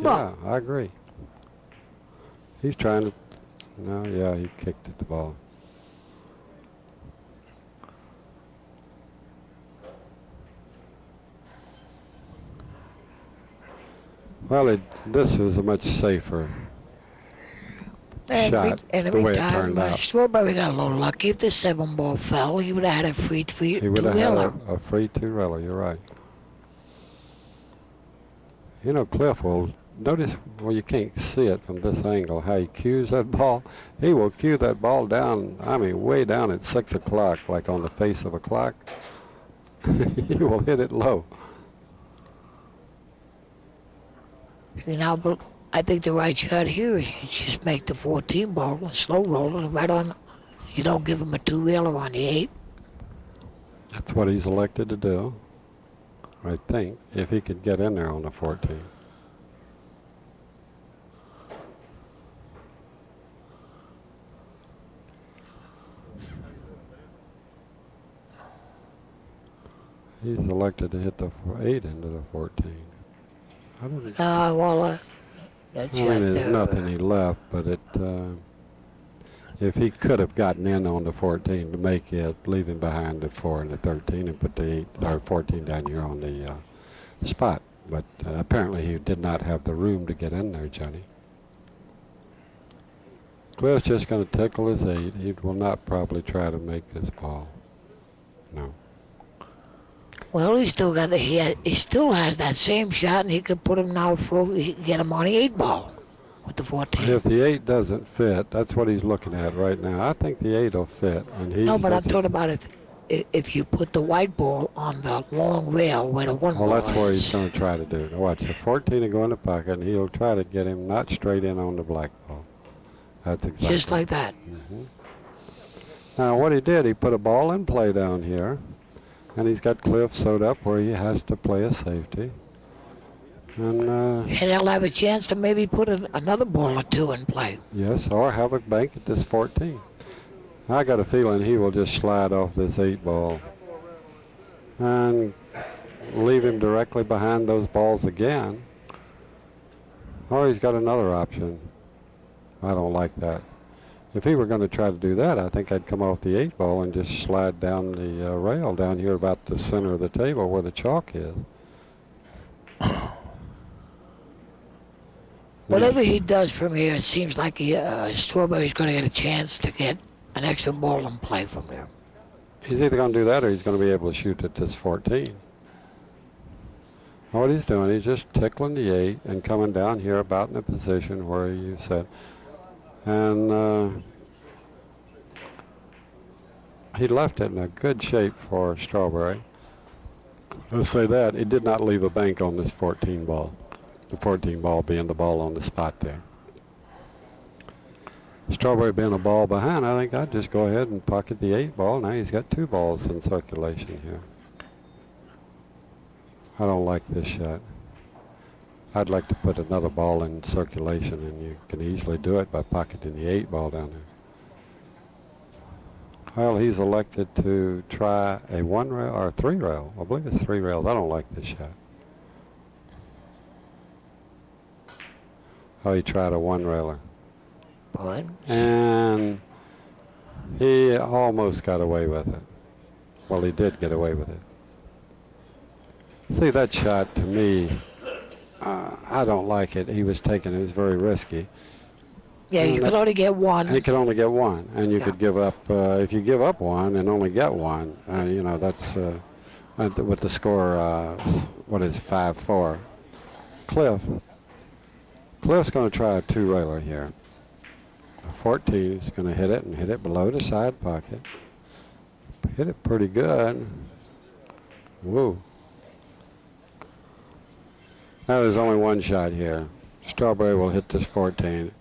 ball. Yeah, I agree. He's trying to. No, yeah, he kicked at the ball. Well, this was a much safer shot And the every way it time turned out. Strawberry got a little lucky. If the 7-ball fell, he would have had a free He would have had two-wheeler. a free two-railer. You're right. You know, Cliff will notice. Well, you can't see it from this angle. How he cues that ball. He will cue that ball down. I mean, way down at 6 o'clock, like on the face of a clock. He will hit it low. You know, but I think the right shot here is you just make the 14 ball and slow roll it right on. You don't give him a two-wheeler on the 8. That's what he's elected to do, I think, if he could get in there on the 14. He's elected to hit the 8 into the 14. I don't think. Well, that's I mean, there's nothing he left, but if he could have gotten in on the 14 to make it, leave him behind the 4 and the 13 and put the 8 or 14 down here on the spot. But apparently he did not have the room to get in there, Johnny. Cliff's just going to tickle his 8. He will not probably try to make this ball. No. Well, he still got he still has that same shot, and he could put him now he could get him on the 8-ball with the 14. If the 8 doesn't fit, that's what he's looking at right now. I think the 8 will fit, and he's. No, but I'm talking about if you put the white ball on the long rail where the 1 ball is. Well, that's what he's going to try to do. Now watch, the 14 will go in the pocket, and he'll try to get him not straight in on the black ball. That's exactly. Just like that. Mm-hmm. Now what he did, he put a ball in play down here, and he's got Cliff sewed up where he has to play a safety. And he'll have a chance to maybe put another ball or 2 in play. Yes, or have a bank at this 14. I got a feeling he will just slide off this 8 ball and leave him directly behind those balls again. Or he's got another option. I don't like that. If he were going to try to do that, I think I'd come off the 8 ball and just slide down the rail down here about the center of the table where the chalk is. Whatever he does from here, it seems like Strawberry's going to get a chance to get an extra ball in play from there. He's either going to do that or he's going to be able to shoot at this 14. What he's doing, he's just tickling the 8 and coming down here about in a position where you said. And he left it in a good shape for Strawberry. Let's say that. He did not leave a bank on this 14 ball. The 14 ball being the ball on the spot there. Strawberry being a ball behind, I think I'd just go ahead and pocket the 8 ball. Now he's got 2 balls in circulation here. I don't like this shot. I'd like to put another ball in circulation, and you can easily do it by pocketing the 8 ball down there. Well, he's elected to try a 1 rail or a 3 rail. I believe it's 3 rails. I don't like this shot. Oh, he tried a 1 railer. What? And he almost got away with it. Well, he did get away with it. See, that shot to me, I don't like it. He was taking it. It was very risky. Yeah, you could only get 1. He could only get 1, and you could give up. If you give up 1 and only get 1, you know, that's with the score. What is 5-4? Cliff's going to try a 2 railer here. 14 is going to hit it and hit it below the side pocket. Hit it pretty good. Woo. Now there's only 1 shot here. Strawberry will hit this 14.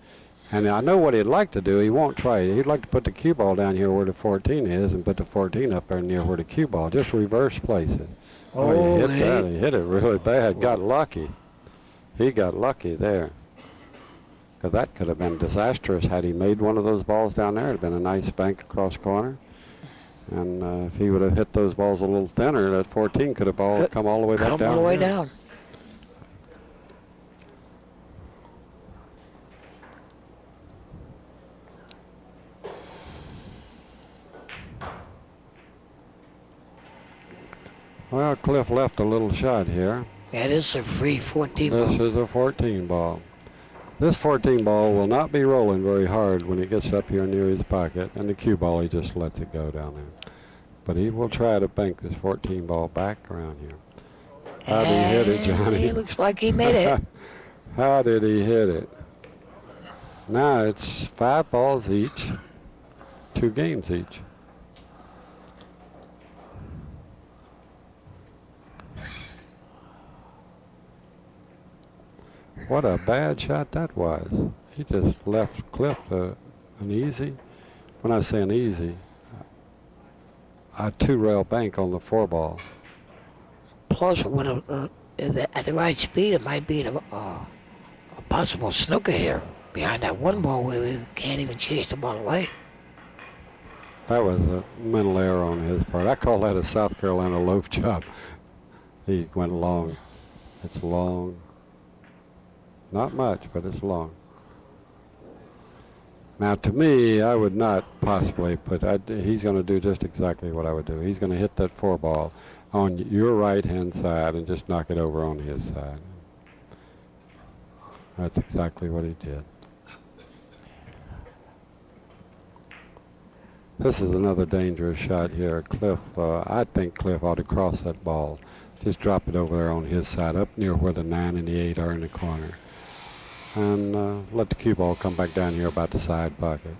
And I know what he'd like to do. He won't try it. He'd like to put the cue ball down here where the 14 is and put the 14 up there near where the cue ball. Just reverse place it. Oh, he hit that. He hit it really bad. Got lucky. He got lucky there. Because that could have been disastrous had he made one of those balls down there. It would have been a nice bank across corner. And if he would have hit those balls a little thinner, that 14 could have come all the way back down. All the way down. Well, Cliff left a little shot here. Yeah, this is a free 14 This ball. is a 14 ball. This 14 ball will not be rolling very hard when it gets up here near his pocket, and the cue ball, he just lets it go down there. But he will try to bank this 14 ball back around here. How did he hit it, Johnny? It looks like he made it. How did he hit it? Now it's 5 balls each, 2 games each. What a bad shot that was. He just left Cliff an easy. When I say an easy, a 2-rail bank on the 4 ball. Plus, at the right speed, it might be a possible snooker here behind that 1 ball where we can't even chase the ball away. That was a mental error on his part. I call that a South Carolina loaf chop. He went long. It's long. Not much, but it's long. Now, to me, I would not possibly he's going to do just exactly what I would do. He's going to hit that 4 ball on your right-hand side and just knock it over on his side. That's exactly what he did. This is another dangerous shot here. Cliff, I think Cliff ought to cross that ball. Just drop it over there on his side, up near where the 9 and the 8 are in the corner. And let the cue ball come back down here about the side pocket.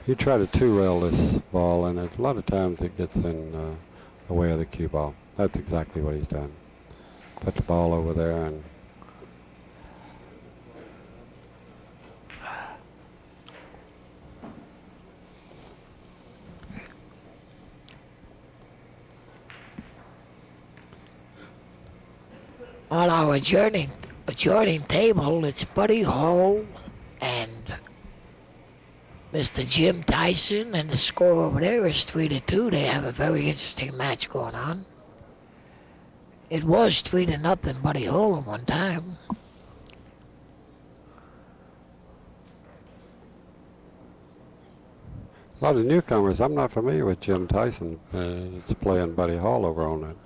You try to 2-rail this ball, and a lot of times it gets in the way of the cue ball. That's exactly what he's done. Put the ball over there and On our adjourning table, it's Buddy Hall and Mr. Jim Tyson, and the score over there is 3-2. They have a very interesting match going on. It was 3-0 Buddy Hall at one time. a lot of newcomers. I'm not familiar with Jim Tyson. It's playing Buddy Hall over on that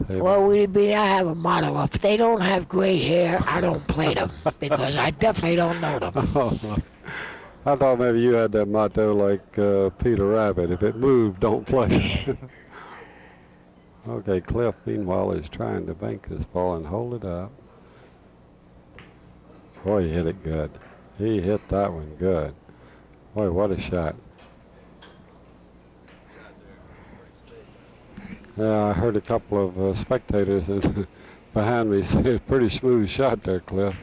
table. Well, I have a motto. If they don't have gray hair, I don't play them, because I definitely don't know them. Oh, I thought maybe you had that motto like Peter Rabbit. If it moved, don't play. Okay, Cliff, meanwhile, is trying to bank this ball and hold it up. Boy, he hit it good. He hit that one good. Boy, what a shot. Yeah, I heard a couple of spectators behind me say, pretty smooth shot there, Cliff.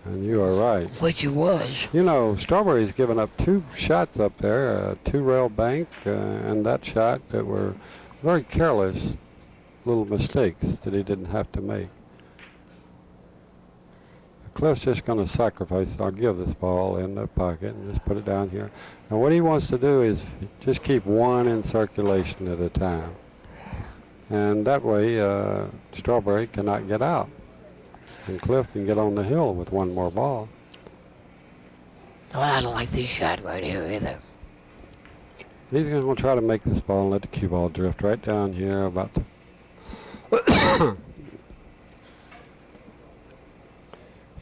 And you are right. Which it was. You know, Strawberry's given up 2 shots up there, a 2-rail bank, and that shot that were very careless little mistakes that he didn't have to make. Cliff's just going to sacrifice, or give this ball in the pocket and just put it down here. And what he wants to do is just keep 1 in circulation at a time. And that way, Strawberry cannot get out. And Cliff can get on the hill with 1 more ball. Well, I don't like this shot right here either. He's going to try to make this ball and let the cue ball drift right down here about the...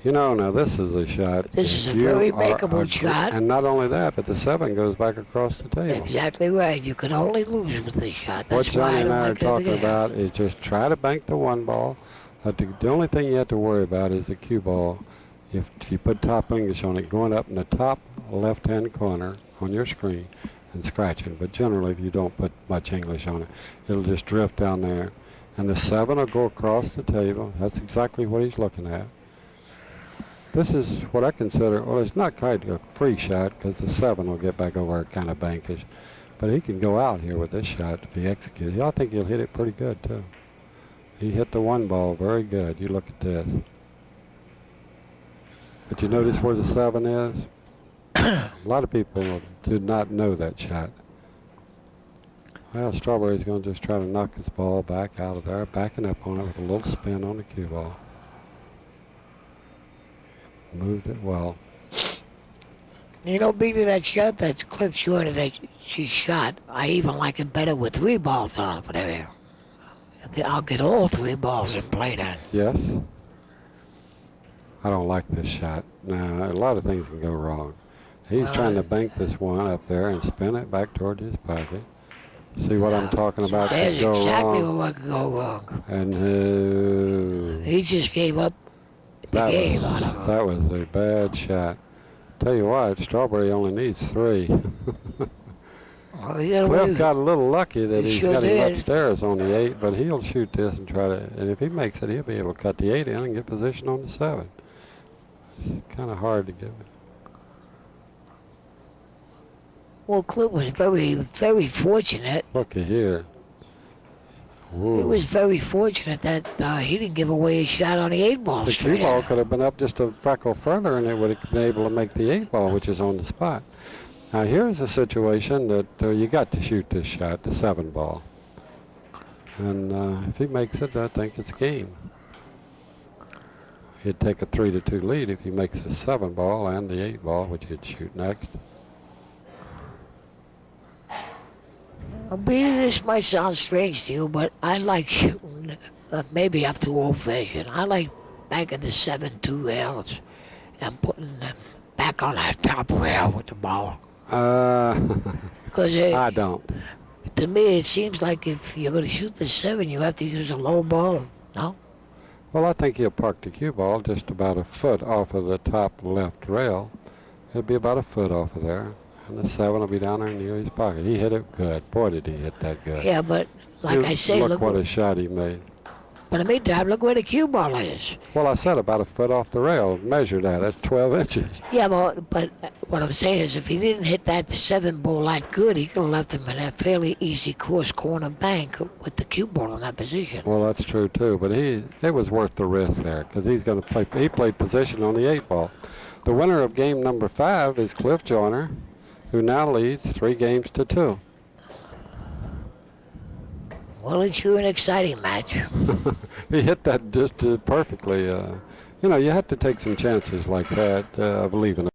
You know, now this is a shot. This is a very makeable shot. And not only that, but the 7 goes back across the table. Exactly right. You can only lose with this shot. What That's why Johnny I and don't I are like it talking again. about is just try to bank the 1 ball. The only thing you have to worry about is the cue ball. If you put top English on it, going up in the top left-hand corner on your screen and scratching. But generally, if you don't put much English on it, it'll just drift down there. And the 7 will go across the table. That's exactly what he's looking at. This is what I consider, well, it's not quite a free shot because the 7 will get back over kind of bankish. But he can go out here with this shot if he executes. I think he'll hit it pretty good, too. He hit the 1 ball very good. You look at this. But you notice where the 7 is? A lot of people do not know that shot. Well, Strawberry's going to just try to knock his ball back out of there, backing up on it with a little spin on the cue ball. Moved it well. You know, beating that shot, that's Cliff Joyner that she shot. I even like it better with 3 balls on it. But I'll get all 3 balls and play then. Yes. I don't like this shot. Now, a lot of things can go wrong. He's trying to bank this one up there and spin it back toward his pocket. See what I'm talking about? There's Could go exactly wrong. what could go wrong. And He just gave up the game out of him. that was a bad shot. Tell you what, Strawberry only needs 3. Well, Cliff got a little lucky that He he's sure got him did. upstairs on the 8, but he'll shoot this and try to, and if he makes it, he'll be able to cut the 8 in and get position on the 7. It's kind of hard to give it. Well, Cliff was very, very fortunate. Looky here. He Ooh. was very fortunate that he didn't give away a shot on the 8 ball The straight cue ball out. could have been up just a freckle further, and it would have been able to make the 8 ball, which is on the spot. Now here's a situation that you got to shoot this shot, the 7 ball. And if he makes it, I think it's game. He'd take a 3-2 lead if he makes the 7 ball and the 8 ball, which he'd shoot next. Beating this might sound strange to you, but I like shooting maybe up to old fashion. I like banking the 7-2 rails and putting them back on that top rail with the ball. Because I don't. To me, it seems like if you're going to shoot the 7, you have to use a low ball. No? Well, I think he'll park the cue ball just about a foot off of the top left rail. It'll be about a foot off of there. And the 7 will be down there near his pocket. He hit it good. Boy, did he hit that good. Yeah, but like I say, look what a shot he made. But in the meantime, look where the cue ball is. Well, I said about a foot off the rail. Measure that. That's 12 inches. Yeah, but what I'm saying is if he didn't hit that 7 ball that good, he could have left him in a fairly easy cross corner bank with the cue ball in that position. Well, that's true, too. But it was worth the risk there because he's going to play. He played position on the 8 ball. The winner of game number 5 is Cliff Joyner, who now leads 3-2. Well, it's sure an exciting match. He hit that just perfectly. You know, you have to take some chances like that of leaving.